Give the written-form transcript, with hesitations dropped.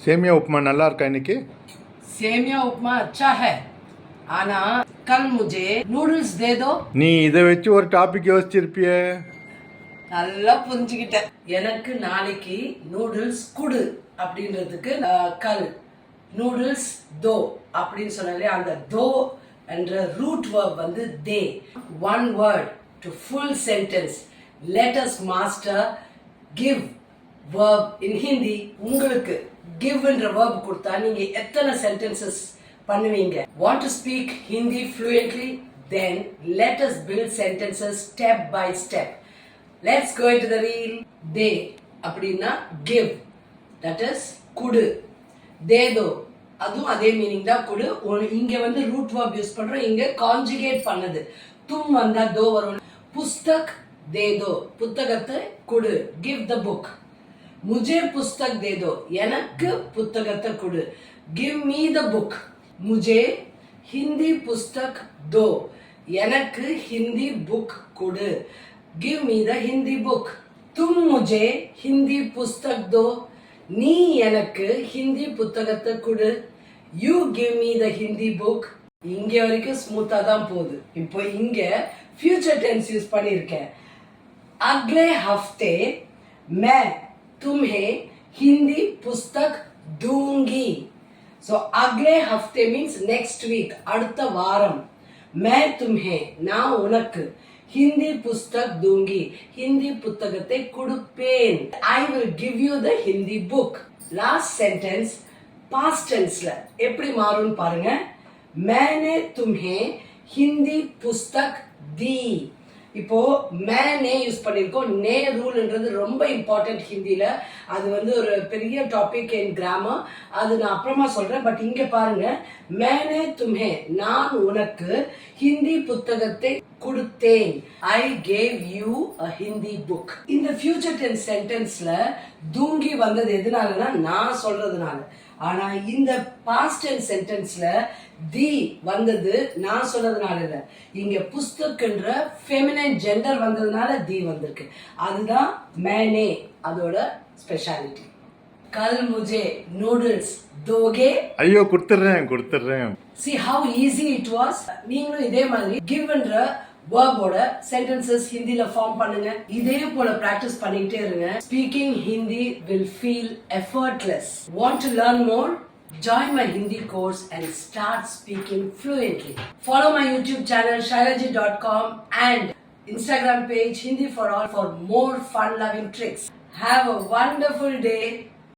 சேமியா உப்புமா நல்லா இருக்கா இன்னைக்கு? सेमिया उपमा अच्छा है आना कल मुझे नूडल्स दे दो. நீ இதை வச்சு ஒரு டாபிக் யோசிச்சிருப்பியே. நல்லா புரிஞ்சுக்கிட்டேன். எனக்கு நாளைக்கு நூடுல்ஸ் குடு அப்படின்றதுக்கு கல் நூடுல்ஸ் தோ அப்படின்னு சொன்னாலே அந்த தோ என்ற ரூட் வேர்ப் வந்து தே. One word to full sentence. Let us master give verb in Hindi. உங்களுக்கு give என்ற verb கொடுத்தா நீங்க எத்தனை sentences பண்ணுவீங்க? Want to speak Hindi fluently? Then let us build sentences step by step. Let's go into the reel. They அப்படின்னா give, that is குடு. தேதோ அதுவும் அதே மீனிங் தான் குடு. இங்க வந்து ரூட் verb யூஸ் பண்றோம், இங்க கான்ஜுகேட் பண்ணது. தும் வந்தா தோ வரும். புஸ்தக் தேதோ, புத்தகத்தை குடு. give the book. मुझे पुस्तक दे दो, எனக்கு புத்தகத்தை கொடு. give me the book. मुझे हिंदी पुस्तक दो, எனக்கு हिंदी बुक கொடு. give me the Hindi book. तुम मुझे हिंदी पुस्तक दो, நீ எனக்கு ஹிந்தி புத்தகத்தை கொடு. you give me the Hindi book. இங்க வரைக்கும் ஸ்மூத்தா தான் போகுது. இப்போ இங்க ஃபியூச்சர் டென்ஸ் யூஸ் பண்ணிருக்கேன். अगले हफ्ते मैं तुम्हें हिंदी पुस्तक दूंगी. So अगले हफ्ते means next week, அடுத்த வாரம். मैं तुम्हें ना उनक हिंदी पुस्तक दूंगी, हिंदी पुस्तकத்தை கொடுப்பேன். I will give you the Hindi book. Last sentence past tenseல எப்படி மாறும்னு பாருங்க. मैंने तुम्हें हिंदी पुस्तक दी. இப்போ மேனே யூஸ் பண்ணிருக்கோம். நே ரூல்ன்றது ரொம்ப இம்பார்ட்டன்ட் ஹிந்தில. அது வந்து ஒரு பெரிய டாபிக் இன் கிராமர், அது நான் அப்புறமா சொல்றேன். பட் இங்க பாருங்க, மேனே தும்ஹே நான் உனக்கு ஹிந்தி புத்தகத்தை கொடுத்தேன். I gave you a Hindi book. இந்த ஃபியூச்சர் டென்ஸ் சென்டென்ஸ்ல தூங்கி வந்தது எதனாலனா நான் சொல்றதுனால. ஆனா இந்த பாஸ்ட் டென்ஸ் சென்டென்ஸ்ல தி வந்தது நான் சொன்னதுனால இல்ல, இங்க புஸ்தக்ன்ற ஃபெமினைன் ஜெண்டர் வந்ததுனால தி வந்திருக்கு. அதுதான் மேனே, அதோட ஸ்பெஷாலிட்டி. கல் முஜே நூடுல்ஸ் தோகே. ஐயோ கொடுத்துறேன். See how easy it was. நீங்களும் இதே மாதிரி கிவ்ன்ற வேர்போட சென்டென்சஸ் ஹிந்தில ஃபார்ம் பண்ணுங்க. இதே போல பிராக்டிஸ் பண்ணிட்டே இருங்க. Speaking Hindi will feel effortless. Want to learn more? Join my Hindi course and start speaking fluently. Follow my YouTube channel shailaji.com and Instagram page Hindi for All for more fun-loving tricks. Have a wonderful day.